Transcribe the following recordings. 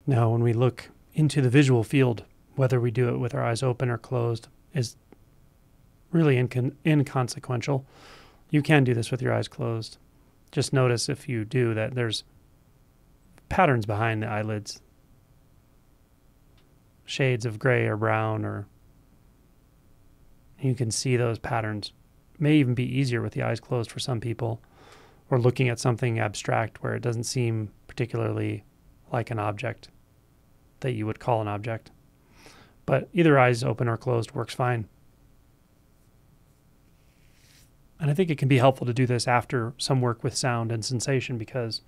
Now, when we look into the visual field, whether we do it with our eyes open or closed is really inconsequential. You can do this with your eyes closed. Just notice if you do that there's patterns behind the eyelids. Shades of gray or brown, or you can see those patterns. May even be easier with the eyes closed for some people, or looking at something abstract where it doesn't seem particularly like an object that you would call an object. But either eyes open or closed works fine. And I think it can be helpful to do this after some work with sound and sensation, because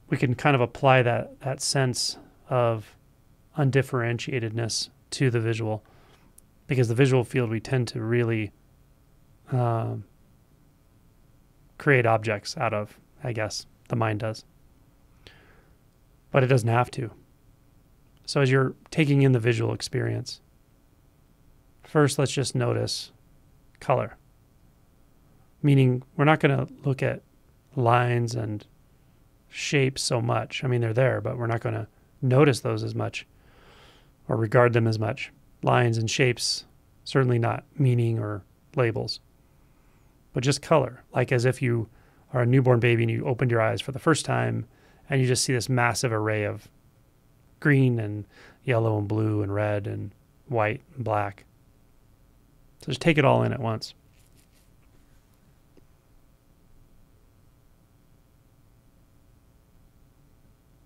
we can kind of apply that sense of undifferentiatedness to the visual, because the visual field, we tend to really create objects out of, I guess, the mind does. But it doesn't have to. So as you're taking in the visual experience, first let's just notice color. Meaning we're not going to look at lines and shapes so much. I mean, they're there, but we're not going to notice those as much or regard them as much. Lines and shapes, certainly not meaning or labels, but just color. Like as if you are a newborn baby and you opened your eyes for the first time and you just see this massive array of green and yellow and blue and red and white and black. So just take it all in at once.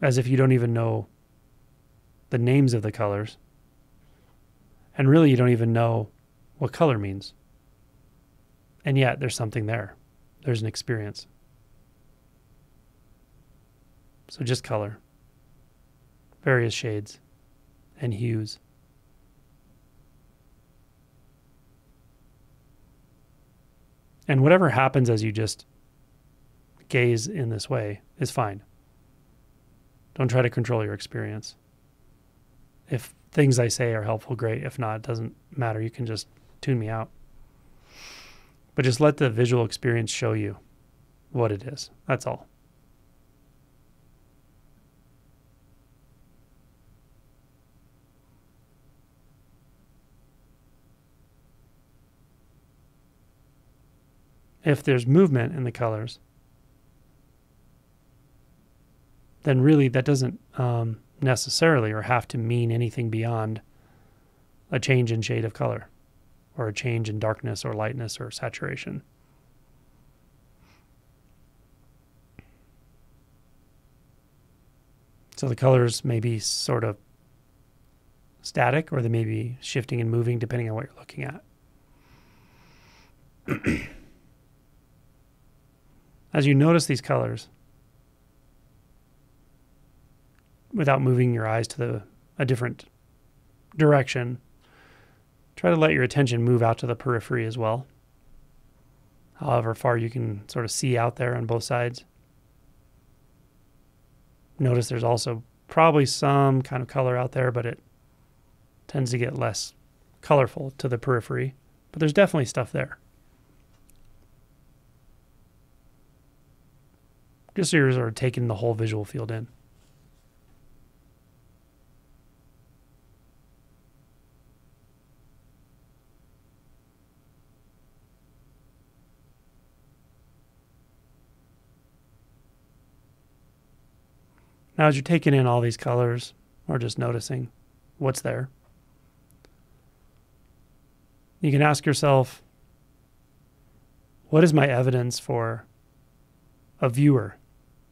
As if you don't even know the names of the colors. And really, you don't even know what color means. And yet, there's something there. There's an experience. So just color. Various shades and hues. And whatever happens as you just gaze in this way is fine. Don't try to control your experience. If things I say are helpful, great. If not, it doesn't matter. You can just tune me out. But just let the visual experience show you what it is. That's all. If there's movement in the colors, then really that doesn't necessarily or have to mean anything beyond a change in shade of color or a change in darkness or lightness or saturation. So the colors may be sort of static, or they may be shifting and moving depending on what you're looking at. As you notice these colors, without moving your eyes to a different direction, try to let your attention move out to the periphery as well. However far you can sort of see out there on both sides. Notice there's also probably some kind of color out there, but it tends to get less colorful to the periphery. But there's definitely stuff there. Just so you're sort of taking the whole visual field in. Now, as you're taking in all these colors, or just noticing what's there, you can ask yourself, what is my evidence for a viewer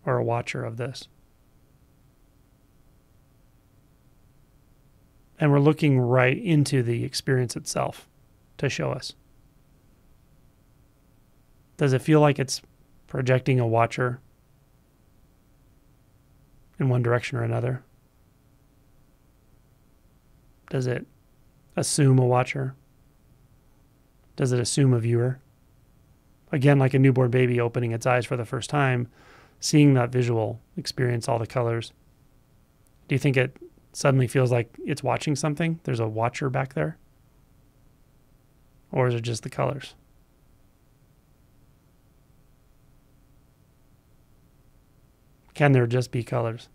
or a watcher of this? And we're looking right into the experience itself to show us. Does it feel like it's projecting a watcher in one direction or another? Does it assume a watcher? Does it assume a viewer? Again, like a newborn baby opening its eyes for the first time, seeing that visual experience, all the colors. Do you think it suddenly feels like it's watching something? There's a watcher back there? Or is it just the colors? Can there just be colors?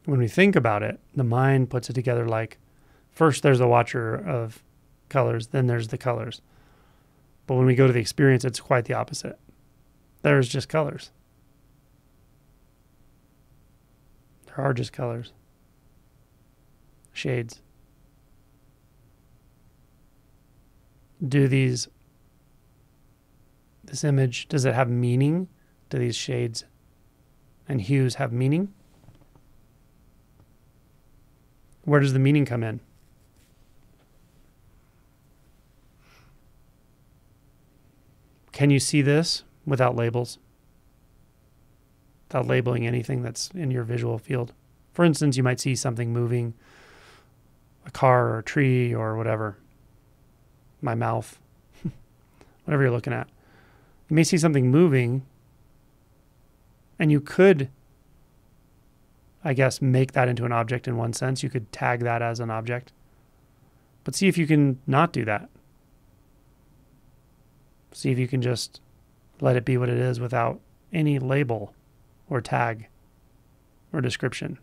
When we think about it, the mind puts it together like, first there's the watcher of colors, then there's the colors. But when we go to the experience, it's quite the opposite. There's just colors. There are just colors. Shades. This image, does it have meaning? Do these shades and hues have meaning? Where does the meaning come in? Can you see this without labels? Without labeling anything that's in your visual field? For instance, you might see something moving, a car or a tree or whatever. My mouth, whatever you're looking at. You may see something moving, and you could, I guess, make that into an object in one sense. You could tag that as an object. But see if you can not do that. See if you can just let it be what it is without any label or tag or description.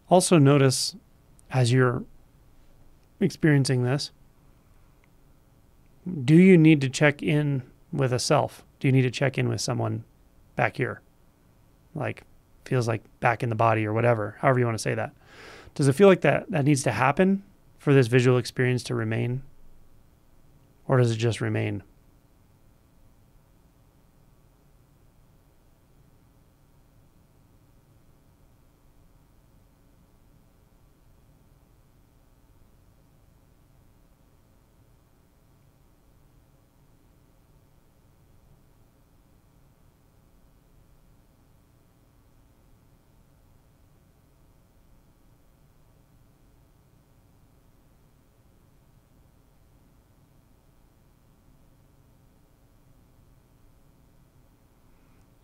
Also notice as you're experiencing this, do you need to check in with a self? Do you need to check in with someone back here? Like, feels like back in the body or whatever, however you want to say that. Does it feel like that needs to happen for this visual experience to remain? Or does it just remain?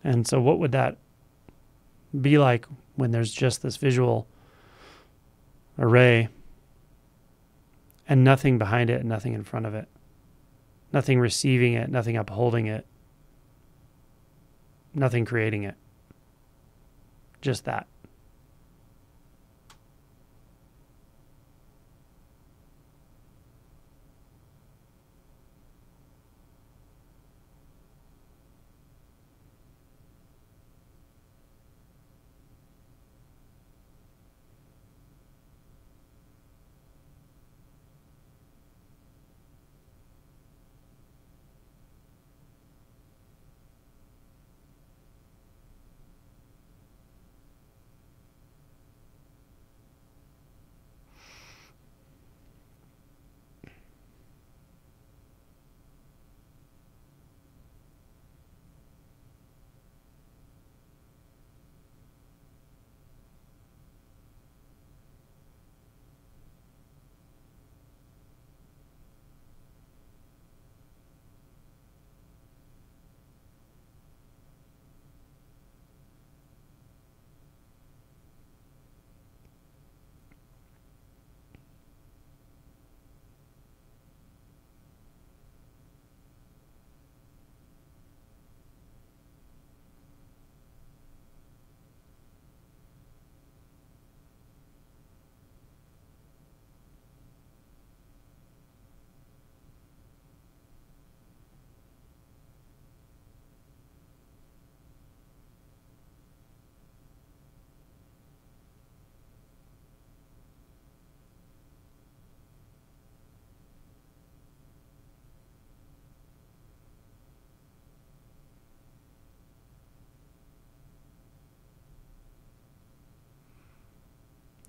And so what would that be like when there's just this visual array and nothing behind it and nothing in front of it? Nothing receiving it, nothing upholding it, nothing creating it. Just that.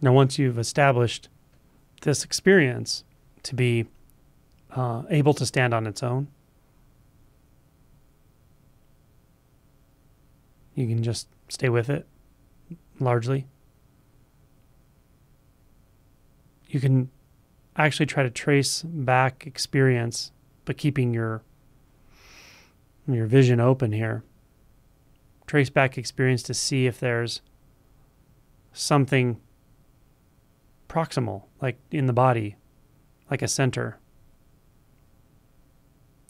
Now, once you've established this experience to be able to stand on its own, you can just stay with it largely. You can actually try to trace back experience, but keeping your vision open here. Trace back experience to see if there's something proximal, like in the body, like a center,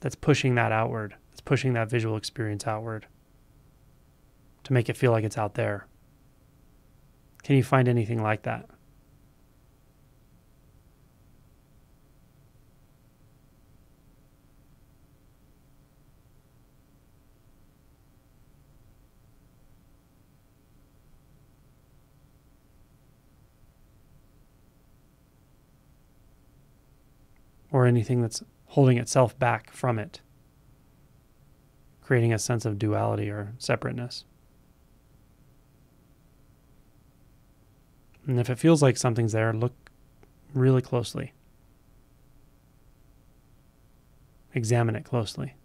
that's pushing that outward. It's pushing that visual experience outward to make it feel like it's out there. Can you find anything like that? Or anything that's holding itself back from it, creating a sense of duality or separateness. And if it feels like something's there, look really closely. Examine it closely.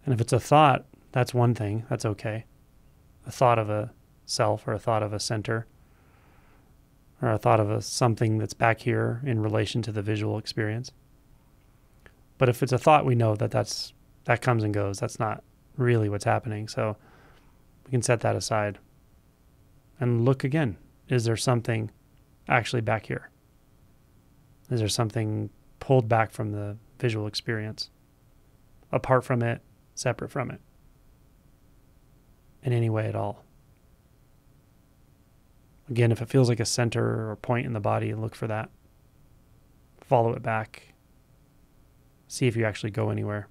And if it's a thought, that's one thing. That's okay. A thought of a self or a thought of a center or a thought of a something that's back here in relation to the visual experience. But if it's a thought, we know that that comes and goes. That's not really what's happening. So we can set that aside and look again. Is there something actually back here? Is there something pulled back from the visual experience, apart from it, separate from it, in any way at all? Again, if it feels like a center or point in the body, look for that. Follow it back. See if you actually go anywhere.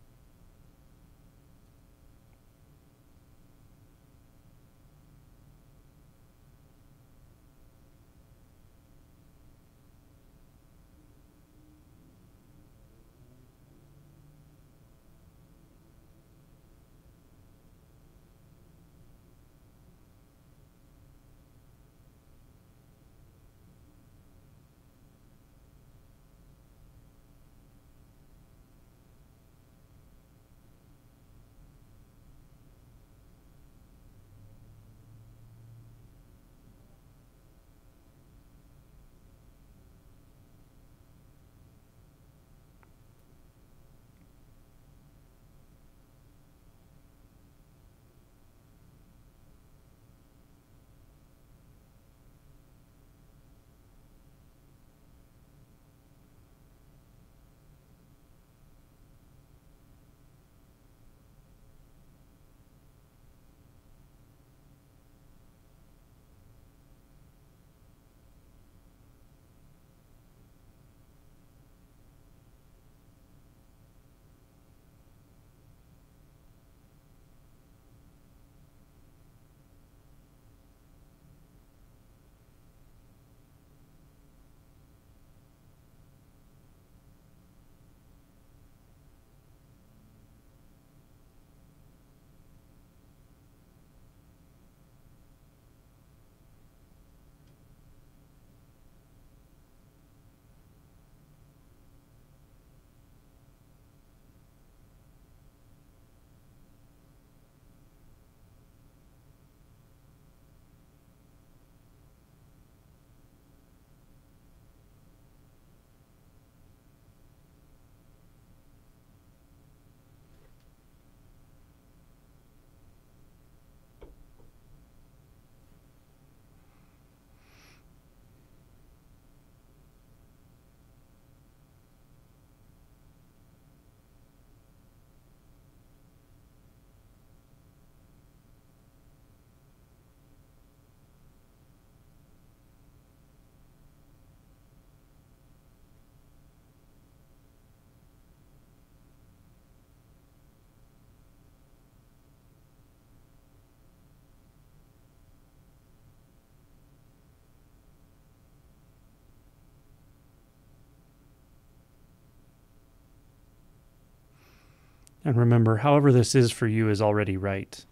And remember, however this is for you is already right.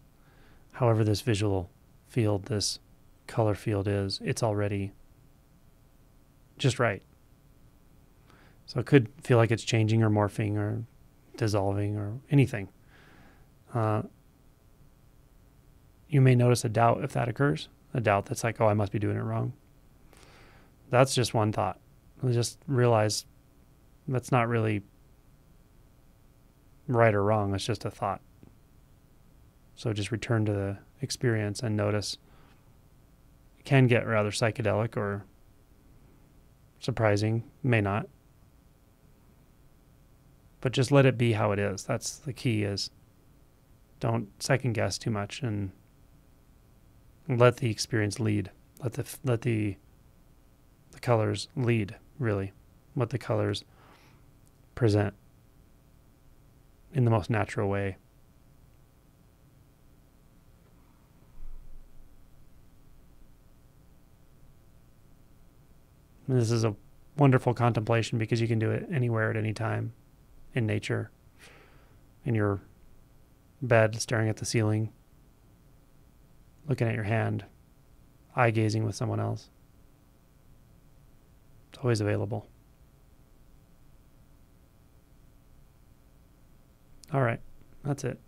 However this visual field, this color field is, it's already just right. So it could feel like it's changing or morphing or dissolving or anything. You may notice a doubt if that occurs, a doubt that's like, oh, I must be doing it wrong. That's just one thought. Just realize that's not really right or wrong. It's just a thought. So just return to the experience and notice. It can get rather psychedelic or surprising, may not. But just let it be how it is. That's the key, is don't second guess too much and let the experience lead. Let the colors lead, really. Let the colors present in the most natural way. And this is a wonderful contemplation because you can do it anywhere at any time, in nature, in your bed, staring at the ceiling, looking at your hand, eye gazing with someone else. It's always available. All right, that's it.